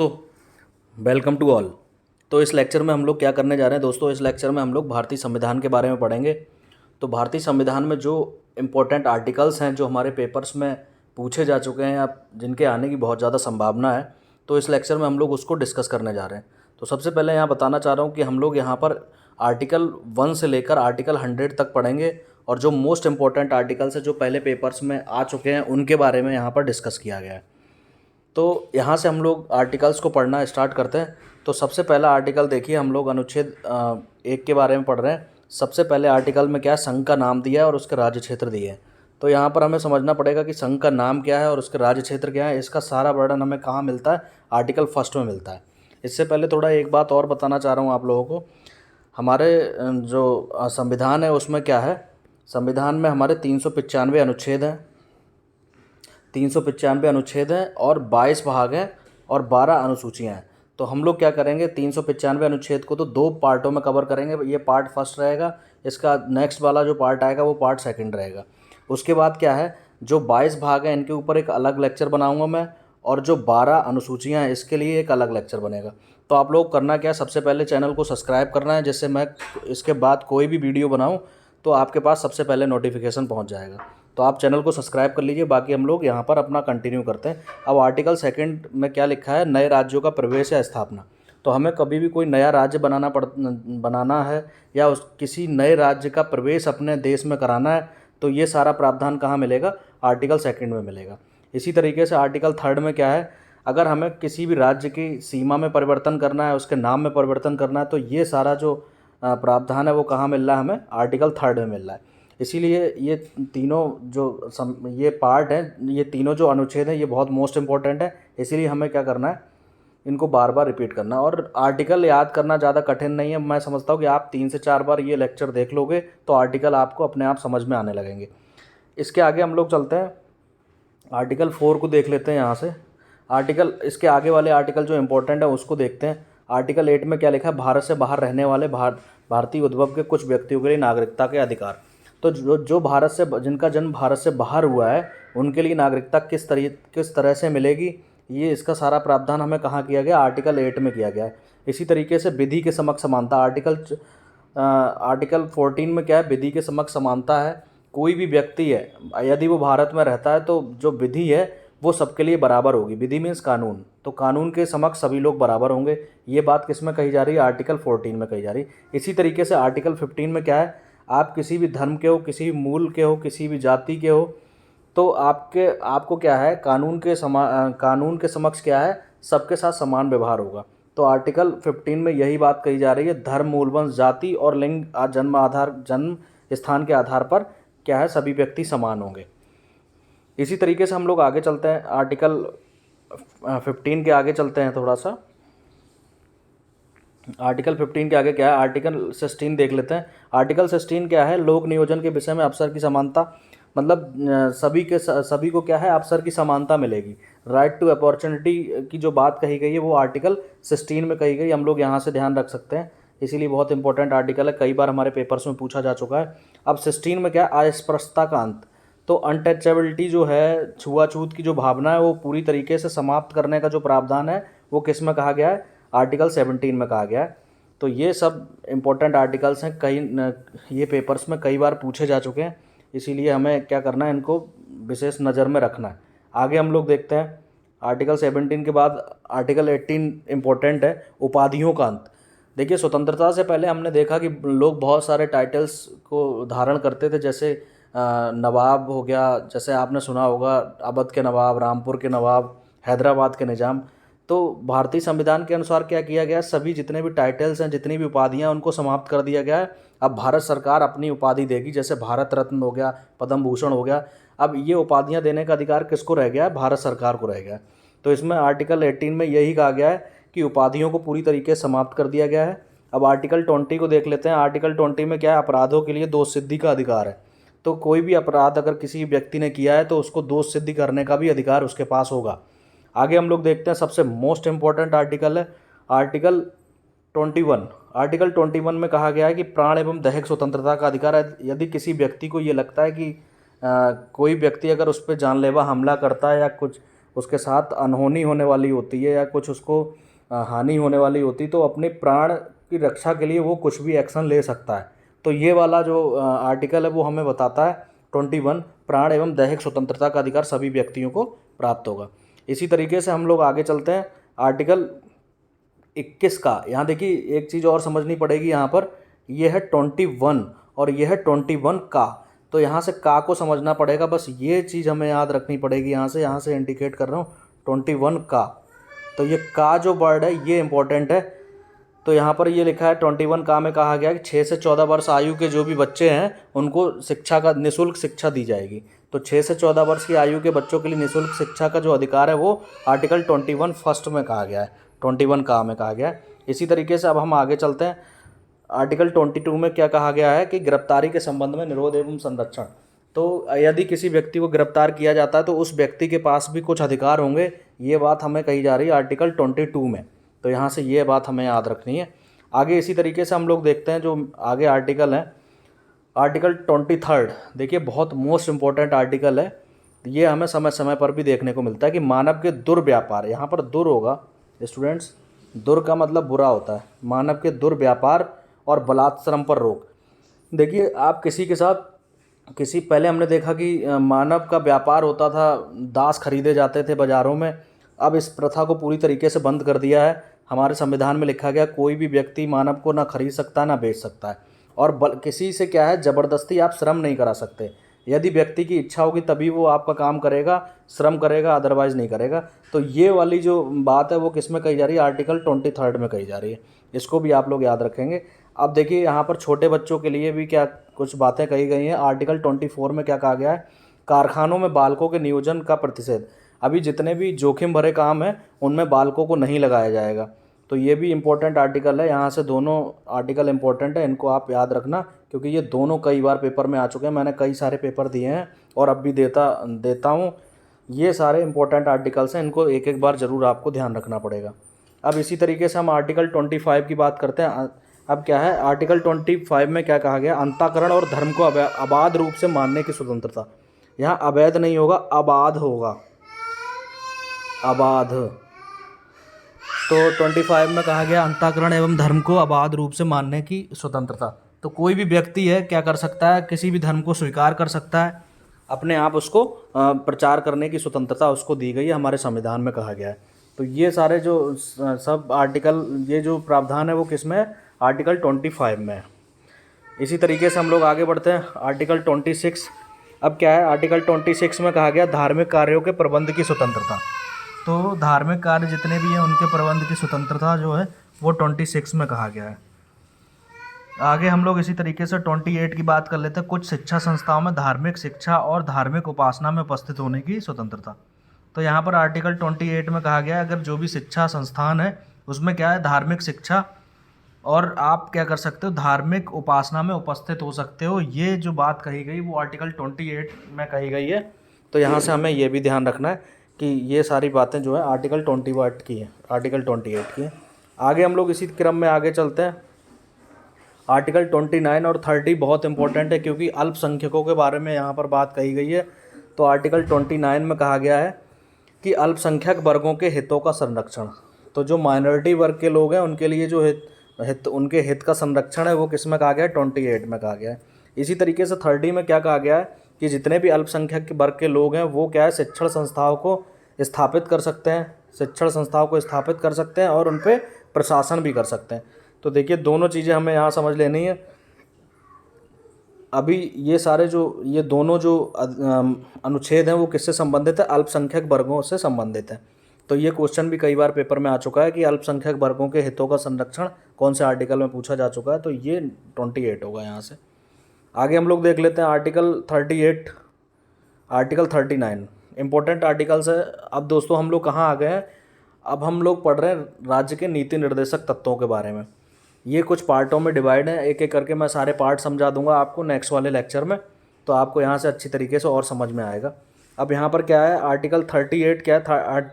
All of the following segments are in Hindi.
दोस्तों, वेलकम टू ऑल। तो इस लेक्चर में हम लोग क्या करने जा रहे हैं दोस्तों, इस लेक्चर में हम लोग भारतीय संविधान के बारे में पढ़ेंगे। तो भारतीय संविधान में जो इम्पोर्टेंट आर्टिकल्स हैं जो हमारे पेपर्स में पूछे जा चुके हैं या जिनके आने की बहुत ज़्यादा संभावना है, तो इस लेक्चर में हम लोग उसको डिस्कस करने जा रहे हैं। तो सबसे पहले यहाँ बताना चाह रहा हूँ कि हम लोग यहाँ पर आर्टिकल 1 से लेकर आर्टिकल 100 तक पढ़ेंगे और जो मोस्ट इम्पोर्टेंट आर्टिकल्स हैं जो पहले पेपर्स में आ चुके हैं उनके बारे में यहाँ पर डिस्कस किया गया है। तो यहाँ से हम लोग आर्टिकल्स को पढ़ना स्टार्ट करते हैं। तो सबसे पहला आर्टिकल देखिए, हम लोग अनुच्छेद 1 के बारे में पढ़ रहे हैं। सबसे पहले आर्टिकल में क्या है, संघ का नाम दिया है और उसके राज्य क्षेत्र दिए हैं। तो यहाँ पर हमें समझना पड़ेगा कि संघ का नाम क्या है और उसके राज्य क्षेत्र क्या है। इसका सारा वर्णन हमें कहाँ मिलता है, आर्टिकल 1 में मिलता है। इससे पहले थोड़ा एक बात और बताना चाह रहा हूँ आप लोगों को। हमारे जो संविधान है उसमें क्या है, संविधान में हमारे 395 अनुच्छेद हैं, 395 अनुच्छेद हैं और 22 भाग हैं और 12 अनुसूचियाँ हैं। तो हम लोग क्या करेंगे, 395 अनुच्छेद को तो 2 पार्टों में कवर करेंगे। ये पार्ट फर्स्ट रहेगा, इसका नेक्स्ट वाला जो पार्ट आएगा वो पार्ट सेकंड रहेगा। उसके बाद क्या है, जो 22 भाग हैं इनके ऊपर एक अलग लेक्चर बनाऊंगा मैं, और जो 12 अनुसूचियाँ हैं इसके लिए एक अलग लेक्चर बनेगा। तो आप लोग करना क्या है, सबसे पहले चैनल को सब्सक्राइब करना है, जिससे मैं इसके बाद कोई भी वीडियो बनाऊँ तो आपके पास सबसे पहले नोटिफिकेशन पहुँच जाएगा। तो आप चैनल को सब्सक्राइब कर लीजिए। बाकी हम लोग यहाँ पर अपना कंटिन्यू करते हैं। अब आर्टिकल 2 में क्या लिखा है, नए राज्यों का प्रवेश या स्थापना। तो हमें कभी भी कोई नया राज्य बनाना है या किसी नए राज्य का प्रवेश अपने देश में कराना है, तो ये सारा प्रावधान कहाँ मिलेगा, आर्टिकल 2 में मिलेगा। इसी तरीके से आर्टिकल 3 में क्या है, अगर हमें किसी भी राज्य की सीमा में परिवर्तन करना है, उसके नाम में परिवर्तन करना है, तो ये सारा जो प्रावधान है वो कहाँ मिल रहा है, हमें आर्टिकल 3 में मिल रहा है। इसीलिए ये तीनों ये पार्ट हैं, ये तीनों जो अनुच्छेद हैं ये बहुत मोस्ट इंपॉर्टेंट है। इसीलिए हमें क्या करना है, इनको बार बार रिपीट करना। और आर्टिकल याद करना ज़्यादा कठिन नहीं है। मैं समझता हूँ कि आप 3 से 4 बार ये लेक्चर देख लोगे तो आर्टिकल आपको अपने आप समझ में आने लगेंगे। इसके आगे हम लोग चलते हैं, आर्टिकल 4 को देख लेते हैं यहाँ से। इसके आगे वाले आर्टिकल जो इम्पोर्टेंट है उसको देखते हैं। आर्टिकल 8 में क्या लिखा है, भारत से बाहर रहने वाले भारतीय उद्भव के कुछ व्यक्तियों के लिए नागरिकता के अधिकार। तो जिनका जन्म भारत से बाहर हुआ है उनके लिए नागरिकता किस तरह से मिलेगी, ये इसका सारा प्रावधान हमें कहाँ किया गया, आर्टिकल 8 में किया गया है। इसी तरीके से विधि के समक्ष समानता, आर्टिकल 14 में क्या है, विधि के समक्ष समानता है। कोई भी व्यक्ति है यदि वो भारत में रहता है तो जो विधि है वो सबके लिए बराबर होगी। विधि मीन्स कानून, तो कानून के समक्ष सभी लोग बराबर होंगे। ये बात किस में कही जा रही है, आर्टिकल 14 में कही जा रही है। इसी तरीके से आर्टिकल 15 में क्या है, आप किसी भी धर्म के हो, किसी भी मूल के हो, किसी भी जाति के हो, तो आपको क्या है, कानून के समक्ष क्या है, सबके साथ समान व्यवहार होगा। तो आर्टिकल 15 में यही बात कही जा रही है, धर्म, मूल वंश, जाति और लिंग, जन्म स्थान के आधार पर क्या है, सभी व्यक्ति समान होंगे। इसी तरीके से हम लोग आगे चलते हैं, आर्टिकल 15 के आगे चलते हैं थोड़ा सा। आर्टिकल 15 के आगे क्या है, आर्टिकल 16 देख लेते हैं। आर्टिकल 16 क्या है, लोक नियोजन के विषय में अवसर की समानता, मतलब सभी को क्या है, अवसर की समानता मिलेगी। राइट टू अपॉर्चुनिटी की जो बात कही गई है वो आर्टिकल 16 में कही गई। हम लोग यहाँ से ध्यान रख सकते हैं, इसीलिए बहुत इंपॉर्टेंट आर्टिकल है, कई बार हमारे पेपर्स में पूछा जा चुका है। अब 16 में क्या है, अस्पृश्यता का अंत। तो अनटचेबिलिटी जो है, छुआछूत की जो भावना है वो पूरी तरीके से समाप्त करने का जो प्रावधान है वो किस में कहा गया है, आर्टिकल 17 में कहा गया है। तो ये सब इम्पोर्टेंट आर्टिकल्स हैं, ये पेपर्स में कई बार पूछे जा चुके हैं, इसीलिए हमें क्या करना है, इनको विशेष नज़र में रखना है। आगे हम लोग देखते हैं, आर्टिकल 17 के बाद आर्टिकल 18 इम्पोर्टेंट है, उपाधियों का अंत। देखिए, स्वतंत्रता से पहले हमने देखा कि लोग बहुत सारे टाइटल्स को धारण करते थे, जैसे नवाब हो गया, जैसे आपने सुना होगा अवध के नवाब, रामपुर के नवाब, हैदराबाद के निज़ाम। तो भारतीय संविधान के अनुसार क्या किया गया, सभी जितने भी टाइटल्स हैं, जितनी भी उपाधियां हैं, उनको समाप्त कर दिया गया है। अब भारत सरकार अपनी उपाधि देगी, जैसे भारत रत्न हो गया, पद्म भूषण हो गया। अब ये उपाधियां देने का अधिकार किसको रह गया है, भारत सरकार को रह गया है। तो इसमें आर्टिकल 18 में यही कहा गया है कि उपाधियों को पूरी तरीके से समाप्त कर दिया गया है। अब आर्टिकल 20 को देख लेते हैं। आर्टिकल 20 में क्या है, अपराधों के लिए दोष सिद्धि का अधिकार है। तो कोई भी अपराध अगर किसी व्यक्ति ने किया है तो उसको दोष सिद्धि करने का भी अधिकार उसके पास होगा। आगे हम लोग देखते हैं, सबसे मोस्ट इंपॉर्टेंट आर्टिकल है आर्टिकल 21। आर्टिकल 21 में कहा गया है कि प्राण एवं दैहिक स्वतंत्रता का अधिकार है। यदि किसी व्यक्ति को ये लगता है कि कोई व्यक्ति अगर उस पर जानलेवा हमला करता है या कुछ उसके साथ अनहोनी होने वाली होती है या कुछ उसको हानि होने वाली होती, तो अपने प्राण की रक्षा के लिए वो कुछ भी एक्शन ले सकता है। तो ये वाला जो आर्टिकल है वो हमें बताता है 21, प्राण एवं दैहिक स्वतंत्रता का अधिकार सभी व्यक्तियों को प्राप्त होगा। इसी तरीके से हम लोग आगे चलते हैं आर्टिकल 21 का। यहाँ देखिए एक चीज़ और समझनी पड़ेगी यहाँ पर, ये है 21 और ये है 21 का। तो यहाँ से का को समझना पड़ेगा, बस ये चीज़ हमें याद रखनी पड़ेगी। यहाँ से इंडिकेट कर रहा हूँ 21 का। तो ये का जो वर्ड है ये इंपॉर्टेंट है। तो यहाँ पर ये लिखा है 21 का में कहा गया है कि 6 से 14 वर्ष आयु के जो भी बच्चे हैं उनको शिक्षा का निःशुल्क शिक्षा दी जाएगी। तो 6 से 14 वर्ष की आयु के बच्चों के लिए निःशुल्क शिक्षा का जो अधिकार है वो आर्टिकल 21 फर्स्ट में कहा गया है, 21 का में कहा गया है। इसी तरीके से अब हम आगे चलते हैं। आर्टिकल 22 में क्या कहा गया है कि गिरफ्तारी के संबंध में निरोध एवं संरक्षण। तो यदि किसी व्यक्ति को गिरफ्तार किया जाता है तो उस व्यक्ति के पास भी कुछ अधिकार होंगे, ये बात हमें कही जा रही है आर्टिकल 22 में। तो यहाँ से ये बात हमें याद रखनी है। आगे इसी तरीके से हम लोग देखते हैं जो आगे आर्टिकल है, आर्टिकल 23। देखिए बहुत मोस्ट इम्पॉर्टेंट आर्टिकल है, ये हमें समय समय पर भी देखने को मिलता है कि मानव के दुर्व्यापार, यहाँ पर दुर होगा स्टूडेंट्स, दुर का मतलब बुरा होता है, मानव के दुर्व्यापार और बलात्श्रम पर रोक। देखिए आप किसी के साथ पहले हमने देखा कि मानव का व्यापार होता था, दास खरीदे जाते थे बाज़ारों में। अब इस प्रथा को पूरी तरीके से बंद कर दिया है। हमारे संविधान में लिखा गया कोई भी व्यक्ति मानव को ना खरीद सकता ना बेच सकता है, और किसी से क्या है ज़बरदस्ती आप श्रम नहीं करा सकते। यदि व्यक्ति की इच्छा होगी तभी वो आपका काम करेगा, श्रम करेगा, अदरवाइज़ नहीं करेगा। तो ये वाली जो बात है वो किस में कही जा रही है, आर्टिकल 23 में कही जा रही है। इसको भी आप लोग याद रखेंगे। अब देखिए यहाँ पर छोटे बच्चों के लिए भी क्या कुछ बातें कही गई हैं। आर्टिकल 24 में क्या कहा गया है, कारखानों में बालकों के नियोजन का प्रतिषेध। अभी जितने भी जोखिम भरे काम हैं उनमें बालकों को नहीं लगाया जाएगा। तो ये भी इम्पोर्टेंट आर्टिकल है। यहाँ से दोनों आर्टिकल इम्पोर्टेंट है, इनको आप याद रखना, क्योंकि ये दोनों कई बार पेपर में आ चुके हैं। मैंने कई सारे पेपर दिए हैं और अब भी देता हूँ। ये सारे इंपॉर्टेंट आर्टिकल्स हैं, इनको एक एक बार ज़रूर आपको ध्यान रखना पड़ेगा। अब इसी तरीके से हम आर्टिकल 25 की बात करते हैं। अब क्या है, आर्टिकल 25 में क्या कहा गया, अंतःकरण और धर्म को अबाध रूप से मानने की स्वतंत्रता। यहाँ अवैध नहीं होगा, अबाध होगा, अबाध। तो 25 में कहा गया अंतःकरण एवं धर्म को अबाध रूप से मानने की स्वतंत्रता। तो कोई भी व्यक्ति है क्या कर सकता है, किसी भी धर्म को स्वीकार कर सकता है, अपने आप उसको प्रचार करने की स्वतंत्रता उसको दी गई है, हमारे संविधान में कहा गया है। तो ये सारे जो सब आर्टिकल, ये जो प्रावधान है वो किस में है, आर्टिकल 25 में है। इसी तरीके से हम लोग आगे बढ़ते हैं, आर्टिकल 26। अब क्या है, आर्टिकल 26 में कहा गया धार्मिक कार्यों के प्रबंध की स्वतंत्रता। तो धार्मिक कार्य जितने भी हैं उनके प्रबंध की स्वतंत्रता जो है वो 26 में कहा गया है। आगे हम लोग इसी तरीके से 28 की बात कर लेते हैं, कुछ शिक्षा संस्थाओं में धार्मिक शिक्षा और धार्मिक उपासना में उपस्थित होने की स्वतंत्रता। तो यहाँ पर आर्टिकल 28 में कहा गया है अगर जो भी शिक्षा संस्थान है उसमें क्या है, धार्मिक शिक्षा और आप क्या कर सकते हो, धार्मिक उपासना में उपस्थित हो सकते हो। ये जो बात कही गई वो आर्टिकल 28 में कही गई है। तो यहाँ से हमें ये भी ध्यान रखना है कि ये सारी बातें जो है आर्टिकल 28 की है, आर्टिकल 28 की है। आगे हम लोग इसी क्रम में आगे चलते हैं। आर्टिकल 29 और 30 बहुत इंपॉर्टेंट है क्योंकि अल्पसंख्यकों के बारे में यहाँ पर बात कही गई है। तो आर्टिकल 29 में कहा गया है कि अल्पसंख्यक वर्गों के हितों का संरक्षण। तो जो माइनॉरिटी वर्ग के लोग हैं उनके लिए जो उनके हित का संरक्षण है वो किस में कहा गया है, 28 में कहा गया है। इसी तरीके से 30 में क्या कहा गया है कि जितने भी अल्पसंख्यक वर्ग के लोग हैं वो क्या है, शिक्षण संस्थाओं को स्थापित कर सकते हैं, शिक्षण संस्थाओं को स्थापित कर सकते हैं और उन पर प्रशासन भी कर सकते हैं। तो देखिए दोनों चीज़ें हमें यहाँ समझ लेनी है। अभी ये सारे ये दोनों जो अनुच्छेद हैं वो किससे संबंधित है, अल्पसंख्यक वर्गों से संबंधित है। तो ये क्वेश्चन भी कई बार पेपर में आ चुका है कि अल्पसंख्यक वर्गों के हितों का संरक्षण कौन से आर्टिकल में पूछा जा चुका है। तो ये 28 होगा यहाँ से। आगे हम लोग देख लेते हैं आर्टिकल 38, आर्टिकल 39 इंपॉर्टेंट आर्टिकल्स है। अब दोस्तों हम लोग कहाँ आ गए हैं, अब हम लोग पढ़ रहे हैं राज्य के नीति निर्देशक तत्वों के बारे में। ये कुछ पार्टों में डिवाइड है, एक एक करके मैं सारे पार्ट समझा दूंगा आपको नेक्स्ट वाले लेक्चर में, तो आपको यहाँ से अच्छी तरीके से और समझ में आएगा। अब यहाँ पर क्या है, आर्टिकल 38 क्या है,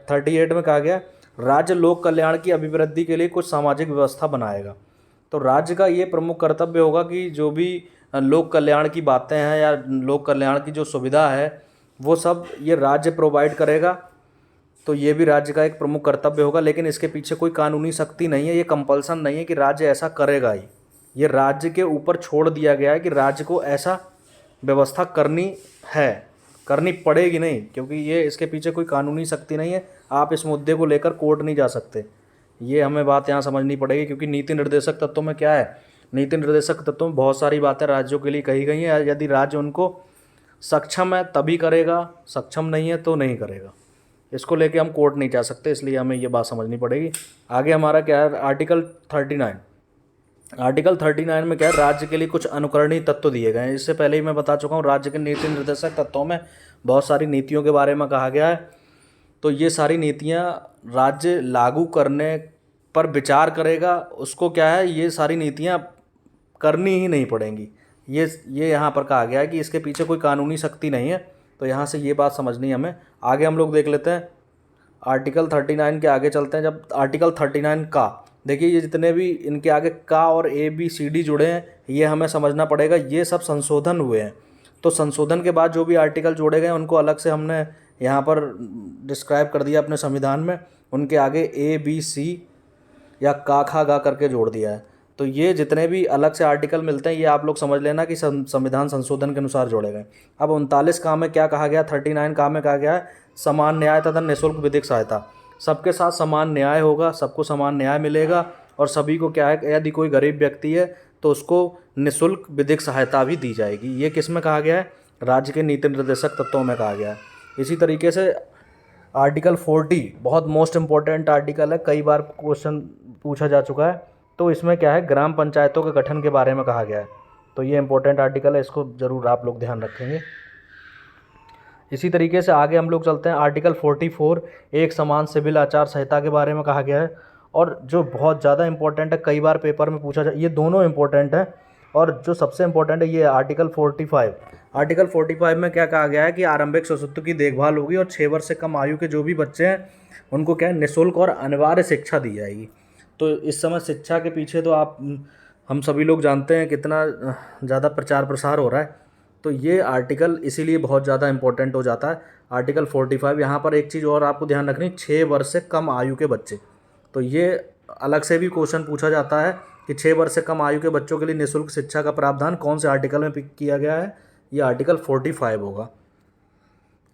38 में कहा गया राज्य लोक कल्याण की अभिवृद्धि के लिए कुछ सामाजिक व्यवस्था बनाएगा। तो राज्य का ये प्रमुख कर्तव्य होगा कि जो भी लोक कल्याण की बातें हैं या लोक कल्याण की जो सुविधा है वो सब ये राज्य प्रोवाइड करेगा। तो ये भी राज्य का एक प्रमुख कर्तव्य होगा, लेकिन इसके पीछे कोई कानूनी सख्ती नहीं है, ये कंपल्सन नहीं है कि राज्य ऐसा करेगा ही। ये राज्य के ऊपर छोड़ दिया गया है कि राज्य को ऐसा व्यवस्था करनी है, करनी पड़ेगी नहीं, क्योंकि ये इसके पीछे कोई कानूनी सख्ती नहीं है। आप इस मुद्दे को लेकर कोर्ट नहीं जा सकते, ये हमें बात यहाँ समझनी पड़ेगी। क्योंकि नीति निर्देशक तत्वों में क्या है, नीति निर्देशक तत्वों में बहुत सारी बातें राज्यों के लिए कही गई हैं। यदि राज्य उनको सक्षम है तभी करेगा, सक्षम नहीं है तो नहीं करेगा। इसको लेके हम कोर्ट नहीं जा सकते, इसलिए हमें ये बात समझनी पड़ेगी। आगे हमारा क्या है, आर्टिकल 39। आर्टिकल 39 में क्या है, राज्य के लिए कुछ अनुकरणीय तत्व दिए गए हैं। इससे पहले ही मैं बता चुका हूँ, राज्य के नीति निर्देशक तत्वों में बहुत सारी नीतियों के बारे में कहा गया है। तो ये सारी नीतियाँ राज्य लागू करने पर विचार करेगा, उसको क्या है, ये सारी नीतियाँ करनी ही नहीं पड़ेंगी। ये यहाँ पर कहा गया है कि इसके पीछे कोई कानूनी सख्ती नहीं है। तो यहाँ से ये बात समझनी है हमें। आगे हम लोग देख लेते हैं आर्टिकल 39 के आगे चलते हैं। जब आर्टिकल 39 का, देखिए ये जितने भी इनके आगे का और ABCD जुड़े हैं, ये हमें समझना पड़ेगा, ये सब संशोधन हुए हैं। तो संशोधन के बाद जो भी आर्टिकल जोड़े गए उनको अलग से हमने यहाँ पर डिस्क्राइब कर दिया अपने संविधान में। उनके आगे ABC या का खा गा करके जोड़ दिया है। तो ये जितने भी अलग से आर्टिकल मिलते हैं, ये आप लोग समझ लेना कि संविधान संशोधन के अनुसार जोड़े गए। अब 39 का में क्या कहा गया, 39 का में कहा गया है समान न्याय तथा निःशुल्क विधिक सहायता। सबके साथ समान न्याय होगा, सबको समान न्याय मिलेगा, और सभी को क्या है, यदि कोई गरीब व्यक्ति है तो उसको निःशुल्क विधिक सहायता भी दी जाएगी। ये किस में कहा गया है, राज्य के नीति निर्देशक तत्वों में कहा गया है। इसी तरीके से आर्टिकल 40 बहुत मोस्ट इम्पॉर्टेंट आर्टिकल है, कई बार क्वेश्चन पूछा जा चुका है। तो इसमें क्या है, ग्राम पंचायतों के गठन के बारे में कहा गया है। तो ये इंपॉर्टेंट आर्टिकल है, इसको ज़रूर आप लोग ध्यान रखेंगे। इसी तरीके से आगे हम लोग चलते हैं आर्टिकल 44, एक समान सिविल आचार संहिता के बारे में कहा गया है। और जो बहुत ज़्यादा इंपॉर्टेंट है, कई बार पेपर में पूछा जाए, ये दोनों इंपॉर्टेंट हैं, और जो सबसे इंपॉर्टेंट है ये आर्टिकल 45। आर्टिकल 45 में क्या कहा गया है कि आरंभिक शिशुत्व की देखभाल होगी, और 6 वर्ष से कम आयु के जो भी बच्चे हैं उनको क्या है, निःशुल्क और अनिवार्य शिक्षा दी जाएगी। तो इस समय शिक्षा के पीछे तो हम सभी लोग जानते हैं कितना ज़्यादा प्रचार प्रसार हो रहा है। तो ये आर्टिकल इसीलिए बहुत ज़्यादा इंपॉर्टेंट हो जाता है, आर्टिकल 45। यहाँ पर एक चीज़ और आपको ध्यान रखनी, 6 वर्ष से कम आयु के बच्चे। तो ये अलग से भी क्वेश्चन पूछा जाता है कि 6 वर्ष से कम आयु के बच्चों के लिए निःशुल्क शिक्षा का प्रावधान कौन से आर्टिकल में पिक किया गया है, ये आर्टिकल 45 होगा।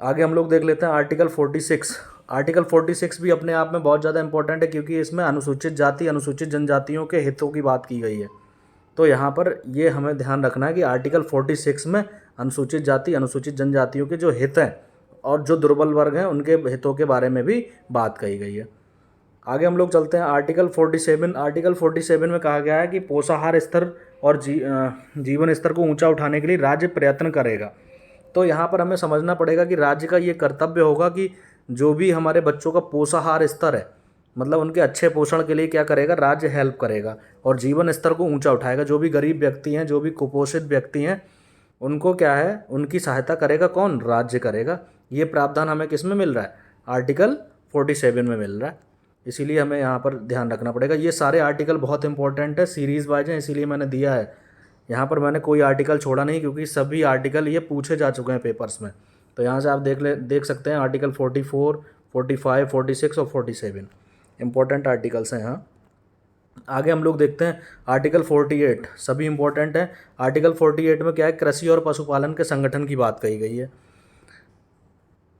आगे हम लोग देख लेते हैं आर्टिकल 46। आर्टिकल 46 भी अपने आप में बहुत ज़्यादा इंपॉर्टेंट है, क्योंकि इसमें अनुसूचित जाति अनुसूचित जनजातियों के हितों की बात की गई है। तो यहाँ पर ये हमें ध्यान रखना है कि आर्टिकल 46 में अनुसूचित जाति अनुसूचित जनजातियों के जो हित हैं और जो दुर्बल वर्ग हैं उनके हितों के बारे में भी बात कही गई है। आगे हम लोग चलते हैं आर्टिकल 47। आर्टिकल 47 में कहा गया है कि पोषाहार स्तर और जीवन स्तर को ऊंचा उठाने के लिए राज्य प्रयत्न करेगा। तो यहाँ पर हमें समझना पड़ेगा कि राज्य का ये कर्तव्य होगा कि जो भी हमारे बच्चों का पोषाहार स्तर है, मतलब उनके अच्छे पोषण के लिए क्या करेगा, राज्य हेल्प करेगा और जीवन स्तर को ऊंचा उठाएगा। जो भी गरीब व्यक्ति हैं, जो भी कुपोषित व्यक्ति हैं, उनको क्या है, उनकी सहायता करेगा कौन, राज्य करेगा। ये प्रावधान हमें किस में मिल रहा है, आर्टिकल 47 में मिल रहा है। इसीलिए हमें यहाँ पर ध्यान रखना पड़ेगा। ये सारे आर्टिकल बहुत इंपॉर्टेंट है, सीरीज़ वाइज हैं, इसीलिए मैंने दिया है। यहाँ पर मैंने कोई आर्टिकल छोड़ा नहीं, क्योंकि सभी आर्टिकल ये पूछे जा चुके हैं पेपर्स में। तो यहाँ से आप देख सकते हैं आर्टिकल 44, 45, 46 और 47 इंपॉर्टेंट आर्टिकल्स हैं यहाँ। आगे हम लोग देखते हैं आर्टिकल 48, सभी इंपॉर्टेंट हैं। आर्टिकल 48 में क्या है, कृषि और पशुपालन के संगठन की बात कही गई है।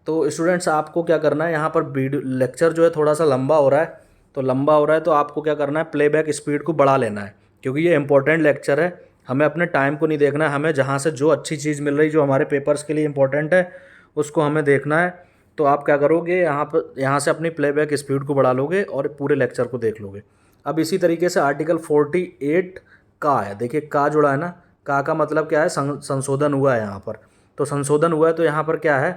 तो स्टूडेंट्स आपको क्या करना है, यहाँ पर वीडियो लेक्चर जो है थोड़ा सा लंबा हो रहा है, तो आपको क्या करना है, प्लेबैक स्पीड को बढ़ा लेना है, क्योंकि ये इंपॉर्टेंट लेक्चर है। हमें अपने टाइम को नहीं देखना है, हमें जहाँ से जो अच्छी चीज़ मिल रही, जो हमारे पेपर्स के लिए इंपॉर्टेंट है, उसको हमें देखना है। तो आप क्या करोगे, यहाँ से अपनी प्लेबैक स्पीड को बढ़ा लोगे और पूरे लेक्चर को देख लोगे। अब इसी तरीके से आर्टिकल 48 का है, देखिए का जुड़ा है ना, का मतलब क्या है, संशोधन हुआ है यहाँ पर। तो संशोधन हुआ है, तो यहाँ पर क्या है,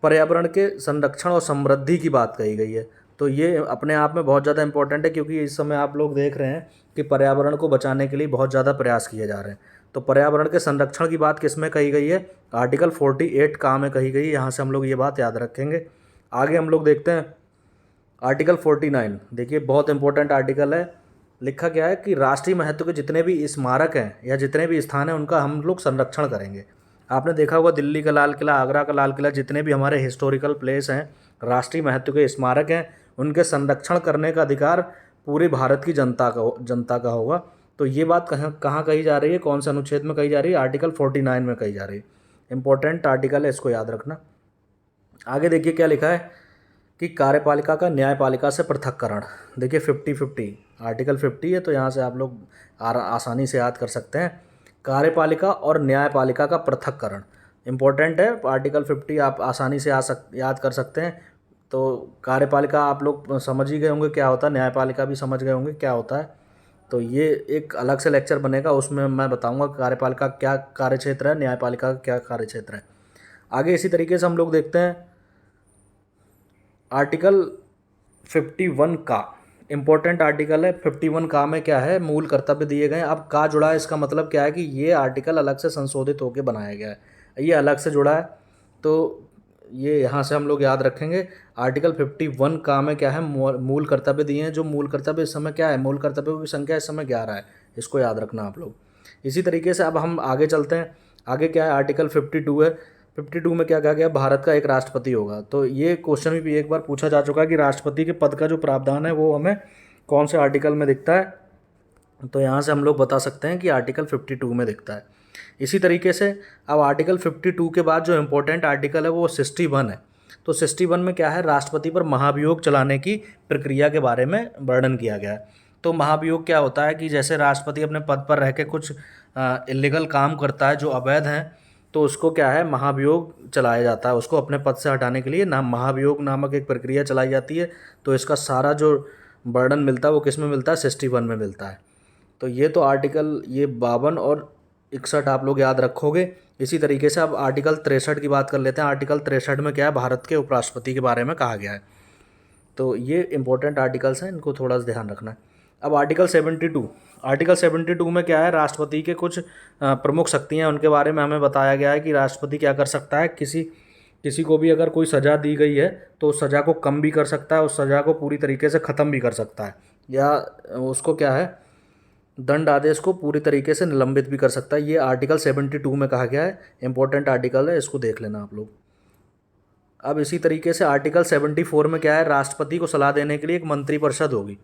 पर्यावरण के संरक्षण और समृद्धि की बात कही गई है। तो ये अपने आप में बहुत ज़्यादा इंपॉर्टेंट है, क्योंकि इस समय आप लोग देख रहे हैं कि पर्यावरण को बचाने के लिए बहुत ज़्यादा प्रयास किए जा रहे हैं। तो पर्यावरण के संरक्षण की बात किस में कही गई है, आर्टिकल 48 का में कही गई है। यहाँ से हम लोग ये बात याद रखेंगे। आगे हम लोग देखते हैं आर्टिकल 49। देखिए बहुत इंपॉर्टेंट आर्टिकल है। लिखा गया है कि राष्ट्रीय महत्व के जितने भी स्मारक हैं या जितने भी स्थान हैं, उनका हम लोग संरक्षण करेंगे। आपने देखा होगा दिल्ली का लाल किला, आगरा का लाल किला, जितने भी हमारे हिस्टोरिकल प्लेस हैं राष्ट्रीय महत्व के स्मारक हैं, उनके संरक्षण करने का अधिकार पूरे भारत की जनता का होगा। तो ये बात कहाँ कहाँ कही जा रही है, कौन से अनुच्छेद में कही जा रही है? आर्टिकल 49 में कही जा रही है। इंपॉर्टेंट आर्टिकल है, इसको याद रखना। आगे देखिए क्या लिखा है कि कार्यपालिका का न्यायपालिका से पृथक्करण। देखिए 50-50 आर्टिकल 50 है, तो यहाँ से आप लोग आसानी से याद कर सकते हैं। कार्यपालिका और न्यायपालिका का पृथक्करण इम्पोर्टेंट है। आर्टिकल 50 आप आसानी से याद कर सकते हैं। तो कार्यपालिका आप लोग समझ ही गए होंगे क्या होता है, न्यायपालिका भी समझ गए होंगे क्या होता है। तो ये एक अलग से लेक्चर बनेगा, उसमें मैं बताऊंगा कार्यपालिका क्या कार्यक्षेत्र है, न्यायपालिका का क्या कार्यक्षेत्र है। आगे इसी तरीके से हम लोग देखते हैं आर्टिकल 51 का। इम्पोर्टेंट आर्टिकल है 51 का में क्या है, मूल कर्तव्य दिए गए हैं। अब का जुड़ा है, इसका मतलब क्या है कि ये आर्टिकल अलग से संशोधित होकर बनाया गया है, ये अलग से जुड़ा है। तो ये यहाँ से हम लोग याद रखेंगे। आर्टिकल 51 का में क्या है, मूल कर्तव्य दिए हैं। जो मूल कर्तव्य इस समय क्या है, मूल कर्तव्यों की संख्या इस समय 11 है, इसको याद रखना आप लोग। इसी तरीके से अब हम आगे चलते हैं। आगे क्या है, आर्टिकल 52 है। 52 में क्या कहा गया, भारत का एक राष्ट्रपति होगा। तो ये क्वेश्चन भी एक बार पूछा जा चुका है कि राष्ट्रपति के पद का जो प्रावधान है वो हमें कौन से आर्टिकल में दिखता है। तो यहाँ से हम लोग बता सकते हैं कि आर्टिकल 52 में दिखता है। इसी तरीके से अब आर्टिकल 52 के बाद जो इम्पोर्टेंट आर्टिकल है वो 61 है। तो 61 में क्या है, राष्ट्रपति पर महाभियोग चलाने की प्रक्रिया के बारे में वर्णन किया गया है। तो महाभियोग क्या होता है कि जैसे राष्ट्रपति अपने पद पर रह के कुछ इलीगल काम करता है जो अवैध हैं, तो उसको क्या है, महाभियोग चलाया जाता है। उसको अपने पद से हटाने के लिए महाभियोग नामक एक प्रक्रिया चलाई जाती है। तो इसका सारा जो वर्णन मिलता है वो किस में मिलता है, 61 में मिलता है। तो ये तो आर्टिकल ये 52 और 61 आप लोग याद रखोगे। इसी तरीके से अब आर्टिकल 63 की बात कर लेते हैं। आर्टिकल 63 में क्या है, भारत के उपराष्ट्रपति के बारे में कहा गया है। तो ये इंपॉर्टेंट आर्टिकल्स हैं, इनको थोड़ा सा ध्यान रखना है। अब आर्टिकल 72, आर्टिकल 72 में क्या है, राष्ट्रपति के कुछ प्रमुख शक्तियाँ उनके बारे में हमें बताया गया है कि राष्ट्रपति क्या कर सकता है, किसी को भी अगर कोई सज़ा दी गई है तो उस सज़ा को कम भी कर सकता है, उस सज़ा को पूरी तरीके से ख़त्म भी कर सकता है, या उसको क्या है, दंड आदेश को पूरी तरीके से निलंबित भी कर सकता है। ये आर्टिकल 72 में कहा गया है। इंपॉर्टेंट आर्टिकल है, इसको देख लेना आप लोग। अब इसी तरीके से आर्टिकल 74 में क्या है, राष्ट्रपति को सलाह देने के लिए एक मंत्रिपरिषद होगी।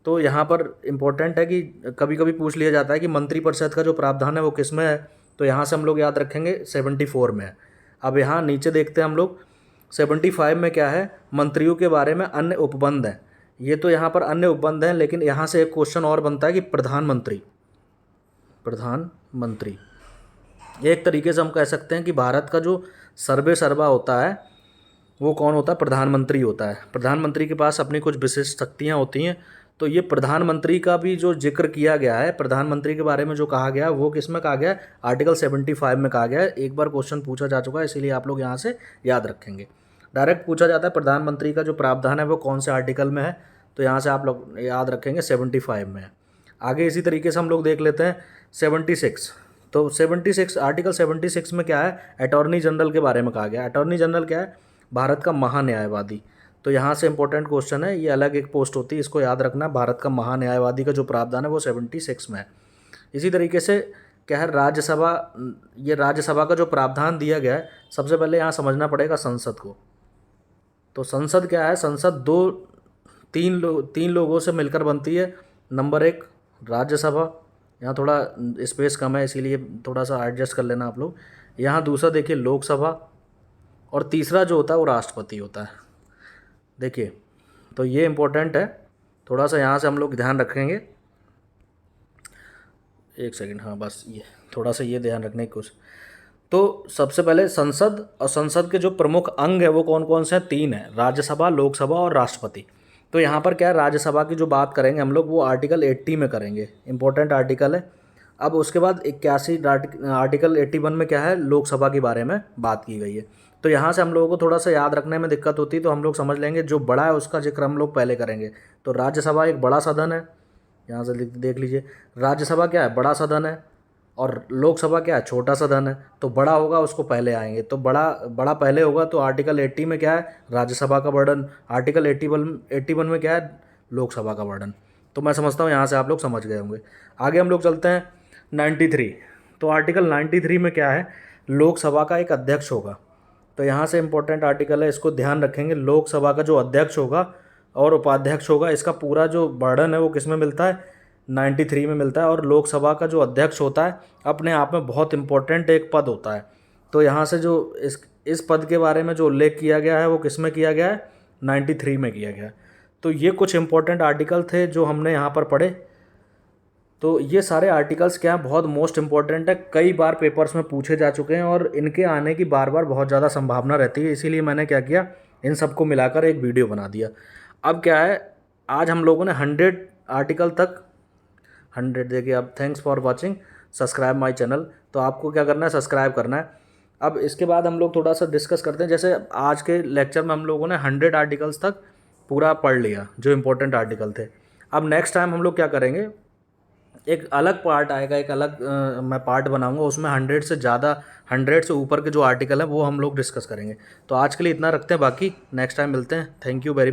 तो यहाँ पर इम्पोर्टेंट है कि कभी कभी पूछ लिया जाता है कि मंत्रिपरिषद का जो प्रावधान है वो किस में है। तो यहाँ से हम लोग याद रखेंगे 74 में है। अब यहाँ नीचे देखते हैं हम लोग 75 में क्या है, मंत्रियों के बारे में अन्य उपबंध हैं। ये तो यहाँ पर अन्य उपबंध हैं, लेकिन यहाँ से एक क्वेश्चन और बनता है कि प्रधानमंत्री एक तरीके से हम कह सकते हैं कि भारत का जो सर्वे सर्वा होता है वो कौन होता है, प्रधानमंत्री होता है। प्रधानमंत्री के पास अपनी कुछ विशिष्ट शक्तियाँ होती हैं। तो ये प्रधानमंत्री का भी जो जिक्र किया गया है, प्रधानमंत्री के बारे में जो कहा गया वो किस में कहा गया है, आर्टिकल 75 में कहा गया है। एक बार क्वेश्चन पूछा जा चुका है, इसीलिए आप लोग यहाँ से याद रखेंगे। डायरेक्ट पूछा जाता है प्रधानमंत्री का जो प्रावधान है वो कौन से आर्टिकल में है, तो यहाँ से आप लोग याद रखेंगे 75 में है। आगे इसी तरीके से हम लोग देख लेते हैं 76। तो 76 आर्टिकल 76 में क्या है, अटॉर्नी जनरल के बारे में कहा गया। अटॉर्नी जनरल क्या है, भारत का महान्यायवादी। तो यहाँ से इंपॉर्टेंट क्वेश्चन है, ये अलग एक पोस्ट होती है, इसको याद रखना। भारत का महान्यायवादी का जो प्रावधान है वो 76 में है। इसी तरीके से क्या है, राज्यसभा, ये राज्यसभा का जो प्रावधान दिया गया है, सबसे पहले यहाँ समझना पड़ेगा संसद को। तो संसद क्या है, संसद तीन लोगों से मिलकर बनती है। नंबर 1 राज्यसभा, यहाँ थोड़ा स्पेस कम है इसीलिए थोड़ा सा एडजस्ट कर लेना आप लोग। यहाँ दूसरा देखिए लोकसभा, और तीसरा जो होता है वो राष्ट्रपति होता है। देखिए तो ये इम्पोर्टेंट है, थोड़ा सा यहाँ से हम लोग ध्यान रखेंगे। एक सेकंड, हाँ बस ये थोड़ा सा ये ध्यान रखने की कोशिश। तो सबसे पहले संसद, और संसद के जो प्रमुख अंग है वो कौन कौन से हैं, 3 है, राज्यसभा, लोकसभा और राष्ट्रपति। तो यहाँ पर क्या है, राज्यसभा की जो बात करेंगे हम लोग वो आर्टिकल 80 में करेंगे, इंपॉर्टेंट आर्टिकल है। अब उसके बाद 81 आर्टिकल 81 में क्या है, लोकसभा के बारे में बात की गई है। तो यहाँ से हम लोगों को थोड़ा सा याद रखने में दिक्कत होती है, तो हम लोग समझ लेंगे जो बड़ा है उसका जिक्र हम लोग पहले करेंगे। तो राज्यसभा एक बड़ा सदन है, यहाँ से देख लीजिए, राज्यसभा क्या है, बड़ा सदन है, और लोकसभा क्या है, छोटा सदन है। तो बड़ा होगा उसको पहले आएंगे, तो बड़ा पहले होगा। तो आर्टिकल 80 में क्या है, राज्यसभा का वर्णन, आर्टिकल 81 में क्या है, लोकसभा का वर्णन। तो मैं समझता हूँ यहाँ से आप लोग समझ गए होंगे। आगे हम लोग चलते हैं 93। तो आर्टिकल 93 में क्या है, लोकसभा का एक अध्यक्ष होगा। तो यहाँ से इम्पोर्टेंट आर्टिकल है, इसको ध्यान रखेंगे। लोकसभा का जो अध्यक्ष होगा और उपाध्यक्ष होगा, इसका पूरा जो बर्डन है वो किस में मिलता है, 93 में मिलता है। और लोकसभा का जो अध्यक्ष होता है अपने आप में बहुत इंपॉर्टेंट एक पद होता है। तो यहाँ से जो इस पद के बारे में जो उल्लेख किया गया है वो किस में किया गया है, 93 में किया गया है। तो ये कुछ इंपॉर्टेंट आर्टिकल थे जो हमने यहाँ पर पढ़े। तो ये सारे आर्टिकल्स क्या हैं, बहुत मोस्ट इंपॉर्टेंट है, कई बार पेपर्स में पूछे जा चुके हैं और इनके आने की बार बार बहुत ज़्यादा संभावना रहती है। इसीलिए मैंने क्या किया, इन सबको मिलाकर एक वीडियो बना दिया। अब क्या है, आज हम लोगों ने 100 आर्टिकल तक 100 देखिए। अब thanks for watching, subscribe my channel. तो आपको क्या करना है, सब्सक्राइब करना है। अब इसके बाद हम लोग थोड़ा सा डिस्कस करते हैं। जैसे आज के लेक्चर में हम लोगों ने 100 आर्टिकल्स तक पूरा पढ़ लिया जो इंपॉर्टेंट आर्टिकल थे। अब नेक्स्ट टाइम हम लोग क्या करेंगे, एक अलग पार्ट आएगा, एक अलग मैं पार्ट बनाऊंगा, उसमें 100 से ज़्यादा, 100 से ऊपर के जो आर्टिकल है वो हम लोग डिस्कस करेंगे। तो आज के लिए इतना रखते हैं, बाकी नेक्स्ट टाइम मिलते हैं। Thank you very